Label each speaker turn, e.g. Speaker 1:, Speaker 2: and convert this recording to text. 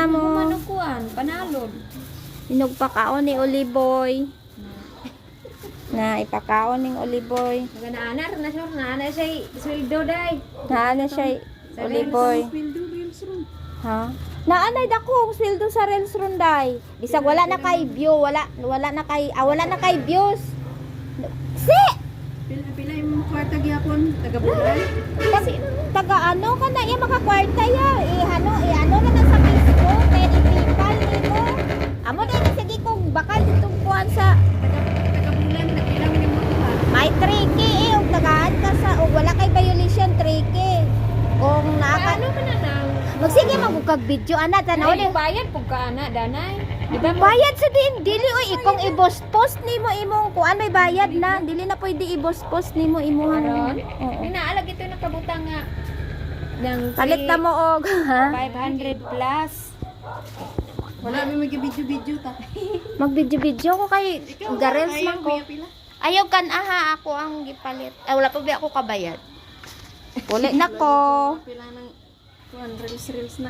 Speaker 1: na mo.
Speaker 2: Manukuan, panalon.
Speaker 1: Inugpakaon ni Oliboy. Na ipakaon ning Oliboy.
Speaker 2: Nagana-anar na siya, naana siya sweldo day.
Speaker 1: Naana siya Oliboy. Ha? Naanay dakong sweldo sa Reels Ronday. Bisag wala na kay view, wala na kay views. Si
Speaker 2: Pila yung kwarta gyapon, taga-bulay.
Speaker 1: taga ano ka na iya makakwarta ya. Ano na sa Facebook, kay PayPal nimo. Amo na sige kung bakal itong kuan sa
Speaker 2: Taga-bulan nagbilang ni mo ha.
Speaker 1: may 3K ug tagaan ka sa ug wala kay violation 3K. Kung naka
Speaker 2: Ano man na nang
Speaker 1: magsige magukag video ana tanaw
Speaker 2: Ay,
Speaker 1: ni
Speaker 2: bayad pug ka ana danay. Di ba?
Speaker 1: bayad sa din dili oy ikong i-post nimo imong kuan may bayad na dili na pwede i-post nimo imong
Speaker 2: Aron?
Speaker 1: oo.
Speaker 2: Inaalag ito nakabutang nga ng
Speaker 1: Palit na mo og ha
Speaker 2: 500 plus. Wala may video ta.
Speaker 1: mag-video ko kay garels man ko. Ayaw kan aha ako ang gipalit. Ay wala pa ba ako kabayad. Uli na ko.
Speaker 2: Pila ng reels na.